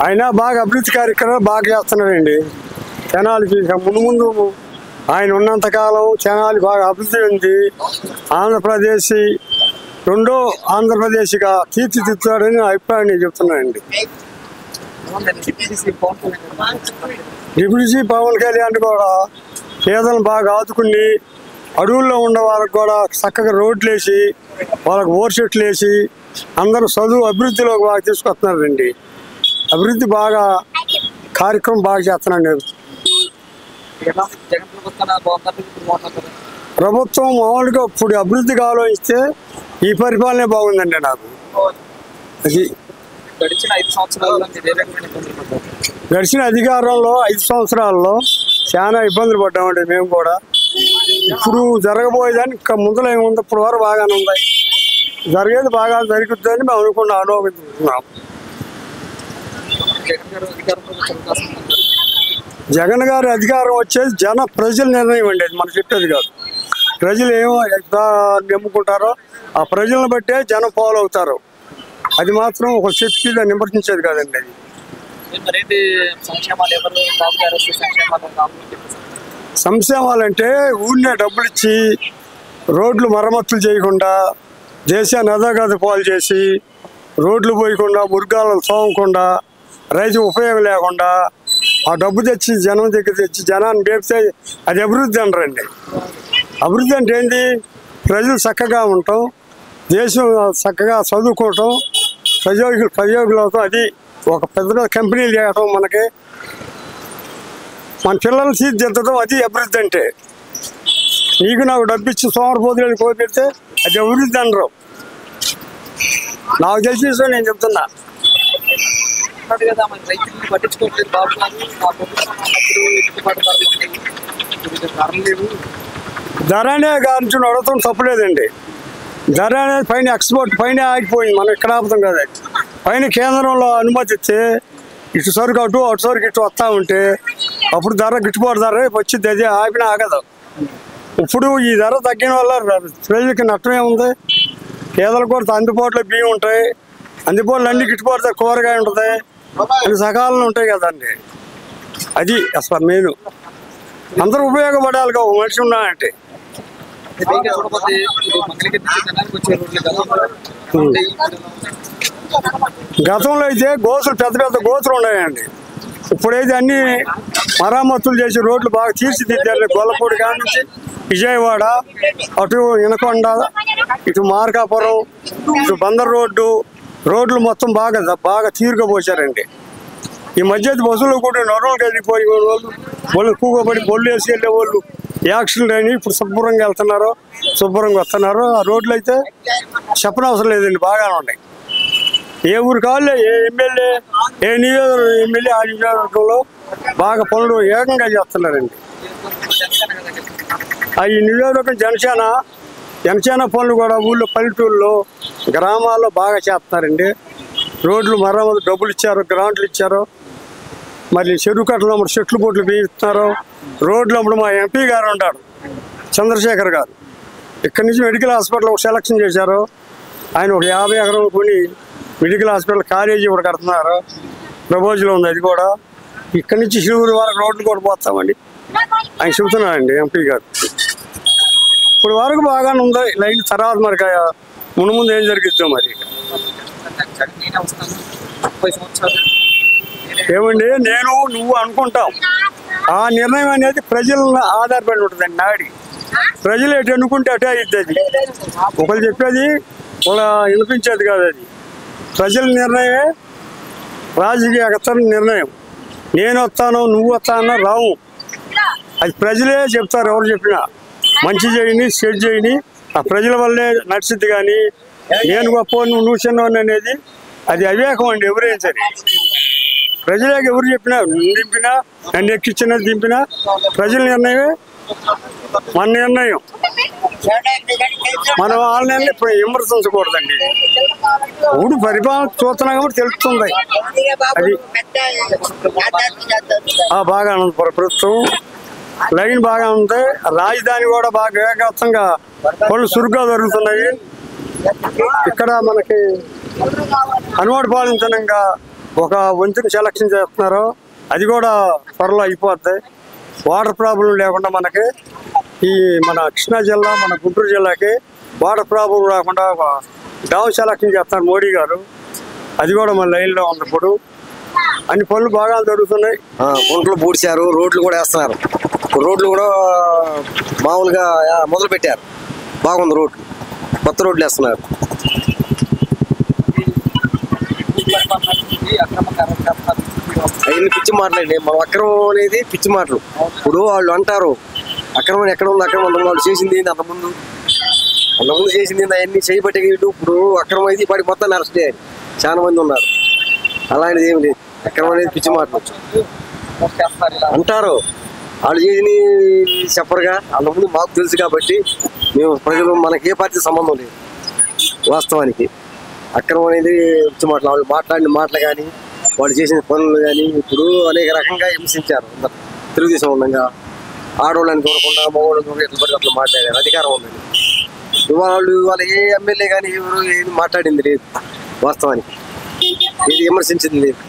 ఆయన బాగా అభివృద్ధి కార్యక్రమాలు బాగా చేస్తున్నాడండి. తెనాలికి ముందు ఆయన ఉన్నంతకాలం తెనాలి బాగా అభివృద్ధి ఉంది. ఆంధ్రప్రదేశ్ రెండో ఆంధ్రప్రదేశ్గా తీర్చిదిద్దుతాడని అభిప్రాయం నేను చెప్తున్నానండి. డిప్యూటీ పవన్ కళ్యాణ్ కూడా పేదలను బాగా ఆదుకుని అడవుల్లో ఉన్న వాళ్ళకి కూడా చక్కగా రోడ్లు వేసి వాళ్ళకి ఓర్చెట్లు వేసి అందరూ చదువు అభివృద్ధిలోకి బాగా తీసుకొస్తున్నారండి. అభివృద్ధి బాగా కార్యక్రమం బాగా చేస్తున్నాండి. ప్రభుత్వం మామూలుగా ఇప్పుడు అభివృద్ధికి ఆలోచిస్తే ఈ పరిపాలనే బాగుందండి నాకు. అది గడిచిన అధికారంలో 5 సంవత్సరాల్లో చాలా ఇబ్బందులు పడ్డామండి మేము కూడా. ఇప్పుడు జరగబోయేదాన్ని ఇంకా ముందులో ఏముంది, ఇప్పుడు వరకు బాగానే ఉంది. జరిగేది బాగా జరుగుతుందని మేము ఆలోచిస్తున్నాం. జగన్ గారి అధికారం వచ్చేది ప్రజల నిర్ణయం అండి. అది మనం చెప్పేది కాదు. ప్రజలు ఏమో ఎంత నమ్ముకుంటారో ఆ ప్రజలను బట్టే జనం ఫాలో అవుతారు. అది మాత్రం ఒక చెప్పి దాన్ని విమర్శించేది కాదండి. అది సంక్షేమాలంటే ఊరినే డబ్బులు ఇచ్చి రోడ్లు మరమ్మతులు చేయకుండా, దేశాన్ని అధోగతి పాలు చేసి, రోడ్లు పోయకుండా, మురుగాలను తోమకుండా, రైతు ఉపయోగం లేకుండా ఆ డబ్బు తెచ్చి జనం దగ్గర తెచ్చి జనాన్ని మేపితే అది అభివృద్ధి అనరండి. అభివృద్ధి అంటే ఏంటి? ప్రజలు చక్కగా ఉండటం, దేశం చక్కగా చదువుకోవటం, ప్రయోగులు అవటం. అది ఒక పెద్ద కంపెనీలు చేయటం, మనకి మన పిల్లలు తీర్చిదిద్దడం, అది అభివృద్ధి అంటే. నీకు నాకు డబ్బు ఇచ్చి సోమరపోతులని కోపెడితే అది అభివృద్ధి అనరు. నాకు తెలిసి నేను చెప్తున్నా. ధర అనే గారించి అడగటం తప్పులేదండి. ధర అనేది పైన ఎక్స్పోర్ట్ పైన ఆగిపోయింది. మనం ఇక్కడ ఆపుతాం కదా. పైన కేంద్రంలో అనుమతి ఇస్తే ఇటు సరుకు అటు సరుకు ఇటు వస్తూ ఉంటే అప్పుడు ధర గిట్టుబాటు ధర వచ్చింది. అది ఆపిన ఆగదు. ఇప్పుడు ఈ ధర తగ్గిన వల్ల ప్రజలకి నష్టమే ఉంది. పేదలకు కూడా అందుబాటులో బియ్యం ఉంటాయి, అందుబాటులో అన్ని గిట్టుబాటు ధర కూరగాయ ఉంటుంది, అన్ని సకాలంలో ఉంటాయి కదండి. అది అసలు మెయిన్. అందరూ ఉపయోగపడాలి ఒక మనిషి ఉన్నాయంటే. గతంలో అయితే గోతులు పెద్ద పెద్ద గోతులు ఉన్నాయండి. ఇప్పుడైతే అన్ని మరమ్మతులు చేసి రోడ్లు బాగా తీర్చిదిద్దారు. గొల్లపూడి కాడ నుంచి విజయవాడ, అటు వినకొండ, ఇటు మార్కాపురం, ఇటు బందర్ రోడ్లు మొత్తం బాగా తీరుగా పోసారండి. ఈ మధ్య బస్సులు కూడా నొరవలు వెళ్ళిపోయి వాళ్ళు కూకోబడి బొల్లు వేసి వెళ్ళే వాళ్ళు యాక్సిడెంట్ అయినా ఇప్పుడు శుభ్రంగా వెళ్తున్నారు, శుభ్రంగా వస్తున్నారు. ఆ రోడ్లు అయితే చెప్పనవసరం లేదండి, బాగానే ఉన్నాయి. ఏ ఊరు కావాలి, ఏ ఎమ్మెల్యే, ఏ నియోజకవర్గం ఎమ్మెల్యే ఆ నియోజకవర్గంలో బాగా పనులు ఏకంగా చేస్తున్నారండి. ఈ నియోజకవర్గం జనసేన పనులు కూడా ఊళ్ళో పల్లెటూళ్ళలో గ్రామాల్లో బాగా చేస్తున్నారండి. రోడ్లు మరమ్మతు డబ్బులు ఇచ్చారు, గ్రాంట్లు ఇచ్చారు. మరి చెరువు కట్టలో చెట్లు బొట్లు బీస్తున్నారు. రోడ్లు అప్పుడు మా ఎంపీ గారు ఉంటారు, చంద్రశేఖర్ గారు. ఇక్కడి నుంచి మెడికల్ హాస్పిటల్ ఒక సెలక్షన్ చేశారు. ఆయన ఒక 50 ఎకరాలు కొని మెడికల్ హాస్పిటల్ కాలేజీ కూడా కడుతున్నారు. ప్రపోజల్ ఉంది. అది కూడా ఇక్కడి నుంచి శివుడి వరకు రోడ్లు కూడా పోతామండి ఆయన చెబుతున్నారండి ఎంపీ గారు. ఇప్పుడు వరకు బాగానే ఉంది లైన్. తర్వాత మరి ముందు ఏం జరిగిద్దాం మరి. ఏమండి నువ్వు అనుకుంటాం, ఆ నిర్ణయం అనేది ప్రజలను ఆధారపడి ఉంటుందండి. నాడి ప్రజలు ఎటు అనుకుంటే అటే అయిద్ది. ఒకళ్ళు చెప్పేది వాళ్ళ వినిపించేది కాదు. అది ప్రజల నిర్ణయమే, రాజకీయ నిర్ణయం. నేను వస్తాను, నువ్వు వస్తానన్నా రావు. అది ప్రజలే చెప్తారు. ఎవరు చెప్పినా మంచి చేయని చెడు చేయని ఆ ప్రజల వల్లే నడిచిద్ది. కానీ నేను గొప్ప నువ్వు చిన్నవాడిని అనేది అది అవివేకం అండి. ఎవరైనా సరే ప్రజలే ఎవరు చెప్పినా, దింపినా, నన్ను ఎక్కించినా దింపినా ప్రజల నిర్ణయమే మన నిర్ణయం. మనం వాళ్ళని ఇప్పుడు విమర్శించకూడదండి. ఇప్పుడు పరిపాలన చూస్తున్నా కాబట్టి తెలుస్తుంది. అది బాగా ఉంది. ప్రభుత్వం లైన్ బాగా ఉంది. రాజధాని కూడా బాగా వేగవంతంగా పనులు చురుగ్గా జరుగుతున్నాయి. ఇక్కడ మనకి అనువాడు పాలించనంగా ఒక వంతుని సెలక్షన్ చేస్తున్నారు, అది కూడా త్వరలో అయిపోద్ది. వాటర్ ప్రాబ్లం లేకుండా మనకి ఈ మన కృష్ణా జిల్లా, మన గుంటూరు జిల్లాకి వాటర్ ప్రాబ్లం రాకుండా డామ్ సెలక్షన్ చేస్తున్నారు మోడీ గారు. అది కూడా మన లైన్లో ఉంది. ఇప్పుడు అన్ని పనులు బాగా జరుగుతున్నాయి. గుంటలు పూడ్చారు, రోడ్లు కూడా వేస్తున్నారు. రోడ్లు కూడా మామూలుగా మొదలు పెట్టారు, బాగుంది. రోడ్లు కొత్త రోడ్లు వేస్తున్నారు. అవన్నీ పిచ్చి మాటలండి. మనం అక్రమం అనేది పిచ్చి మాటలు. ఇప్పుడు వాళ్ళు అంటారు అక్రమం ఎక్కడ ఉంది, అక్రమం వాళ్ళు చేసింది ఏంది, అంతకుముందు చేసింది అవన్నీ చేయబట్టే. ఇప్పుడు అక్రమం అయితే ఇప్పటికి మొత్తం అరెస్ట్ చేయాలి. చాలా మంది ఉన్నారు. అలాంటిది ఏమి లేదు. అక్రమం అనేది పిచ్చి మాటలు అంటారు. వాళ్ళు చేసి చెప్పరుగా. అంతకుముందు మాకు తెలుసు కాబట్టి మేము ప్రజలు, మనకి ఏ పార్టీ సంబంధం లేదు. వాస్తవానికి అక్రమం అనేది పిచ్చి మాటలు. వాళ్ళు మాట్లాడిన మాటలు కానీ, వాళ్ళు చేసిన పనులు కానీ ఇప్పుడు అనేక రకంగా హింసించారు. తెలుగుదేశం ఉండగా ఆడవాళ్ళని చూడకుండా మగవాళ్ళని చూడకుండా ఎట్లా పడితే అట్లా మాట్లాడారు. అధికారం ఉందని వాళ్ళ ఏ ఎమ్మెల్యే కానీ ఎవరు ఏది మాట్లాడింది లేదు. వాస్తవానికి ఏది విమర్శించింది లేదు.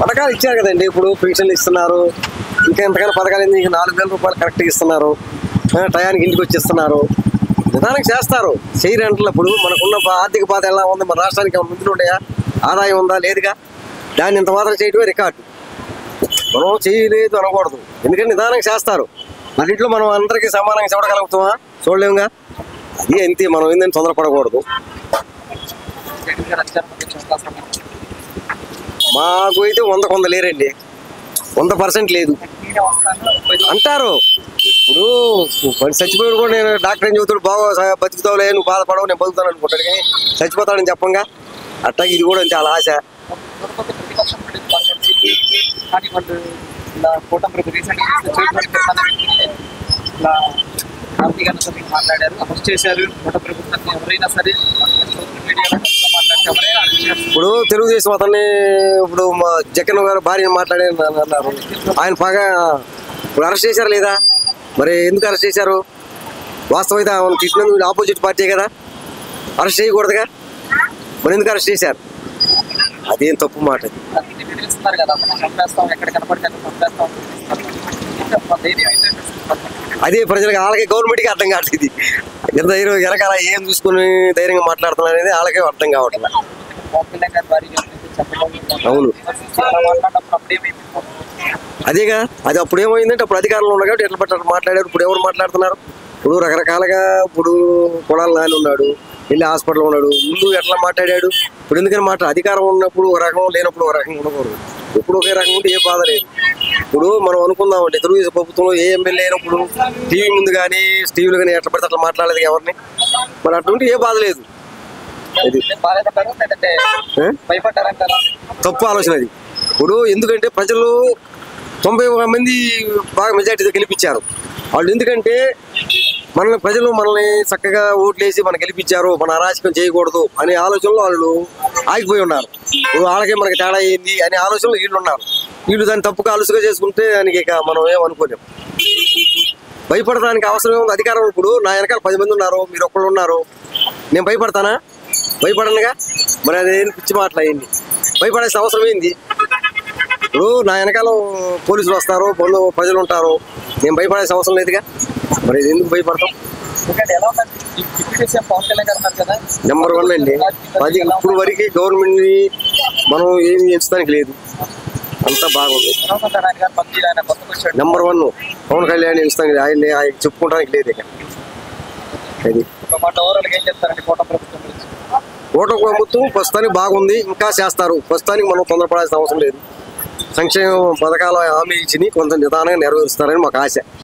పథకాలు ఇచ్చారు కదండి. ఇప్పుడు పెన్షన్లు ఇస్తున్నారు. ఇంకా ఎంతకైనా పథకాలు ఏంది, 4,000 రూపాయలు కరెక్ట్గా ఇస్తున్నారు. టయానికి ఇంటికి వచ్చేస్తున్నారు. నిదానం చేస్తారు. చేయరంటలు. ఇప్పుడు మనకున్న ఆర్థిక బాధ ఎలా ఉంది, మన రాష్ట్రానికి ముందులు ఉన్నాయా, ఆదాయం ఉందా, లేదుగా. దాన్ని ఇంత మాత్రం చేయడమే రికార్డు. మనం చేయలేదు అనకూడదు. ఎందుకంటే నిదానం చేస్తారు. మన ఇంట్లో మనం అందరికీ సమానంగా చూడగలుగుతామా? చూడలేముగా. అది అంతే. మనం ఏంటంటే తొందరపడకూడదు. మాకు అయితే 100% లేరండి. 100% లేదు అంటారు. ఇప్పుడు చచ్చిపోయాడు కూడా నేను డాక్టర్ ఏం చెబుతాడు, బాగా బతుకుతావులే, నువ్వు బాధపడవు, నేను బతుకుతాను అనుకుంటాడు. కానీ చచ్చిపోతాడని చెప్పంగా. అట్టాగి ఇది కూడా చాలా ఆశ. ఇప్పుడు తెలుగుదేశం అతన్ని ఇప్పుడు మా జగన్ గారు భార్యను మాట్లాడారు అన్నారు. ఆయన బాగా ఇప్పుడు అరెస్ట్ చేశారు లేదా? మరి ఎందుకు అరెస్ట్ చేశారు? వాస్తవైతే ఆయన తిట్టినందుకు ఆపోజిట్ పార్టీ కదా, అరెస్ట్ చేయకూడదుగా. మరి ఎందుకు అరెస్ట్ చేశారు? అదేం తప్పు మాట. అదే ప్రజలకు, వాళ్ళకి గవర్నమెంట్కి అర్థం కావట్లేదు. ఎంత ధైర్యం వెనకాల ఏం చూసుకుని ధైర్యంగా మాట్లాడుతున్నారు అనేది వాళ్ళకే అర్థం కావట్లేదు. అవును, అదేగా. అది అప్పుడు ఏమైందంటే అప్పుడు అధికారంలో ఉన్నారు కాబట్టి ఎట్లా పట్టారు మాట్లాడారు. ఇప్పుడు ఎవరు మాట్లాడుతున్నారు? ఇప్పుడు రకరకాలుగా ఇప్పుడు కొడాలి నాని ఉన్నాడు, వెళ్ళి హాస్పిటల్లో ఉన్నాడు. ముందు ఎట్లా మాట్లాడాడు? ఇప్పుడు ఎందుకని అధికారం ఉన్నప్పుడు ఒక రకం, లేనప్పుడు ఒక రకంగా ఉండకూడదు. ఎప్పుడు ఒకే రకం ఉంటే ఏ బాధ లేదు. ఇప్పుడు మనం అనుకుందామంటే తెలుగుదేశం ప్రభుత్వంలో ఏ ఎమ్మెల్యే అయినప్పుడు టీవీ ముందు కానీ టీవీలు కానీ ఎట్లా పడితే అట్లా మాట్లాడలేదు ఎవరిని. మరి అటువంటి ఏ బాధ లేదు. తప్పు ఆలోచన అది. ఇప్పుడు ఎందుకంటే ప్రజలు 91 మంది బాగా మెజార్టీతో గెలిపించారు. వాళ్ళు ఎందుకంటే ప్రజలు మనల్ని చక్కగా ఓట్లేసి మనం గెలిపించారు, మన అరాచకం చేయకూడదు అనే ఆలోచనలో వాళ్ళు ఆగిపోయి ఉన్నారు. వాళ్ళకే మనకి తేడా అయింది అనే ఆలోచనలో వీళ్ళు ఉన్నారు. వీళ్ళు దాన్ని తప్పుగా అలుసుగా చేసుకుంటే దానికి ఇక మనం ఏమనుకోలేం. భయపడడానికి అవసరం ఏముంది? అధికారం ఇప్పుడు నా వెనకాల 10 మంది ఉన్నారు, మీరు ఒక్కళ్ళు ఉన్నారు. నేను భయపడతానా? భయపడనుగా. మరి అదేం పిచ్చి మాటలు అయింది. భయపడాల్సిన అవసరం ఏంది? ఇప్పుడు నా వెనకాల పోలీసులు వస్తారు, ప్రజలు ఉంటారు. నేను భయపడాల్సిన అవసరం లేదుగా. మరి ఎందుకు భయపడతాం? నెంబర్ 1 అండి. అది ఇప్పుడు వరకు గవర్నమెంట్ ని మనం ఏమి ఎంచడానికి లేదు. అంతా బాగుంది. నెంబర్ 1 పవన్ కళ్యాణ్ ఎంచడానికి ఆయన చెప్పుకోవడానికి లేదు. ఇక అది కూటమి ప్రభుత్వం ప్రస్తుతానికి బాగుంది. ఇంకా చేస్తారు. ప్రస్తుతానికి మనం తొందరపడాల్సిన అవసరం లేదు. సంక్షేమ పథకాల హామీ ఇచ్చి కొంచెం నిదానంగా నెరవేరుస్తారని మాకు ఆశ.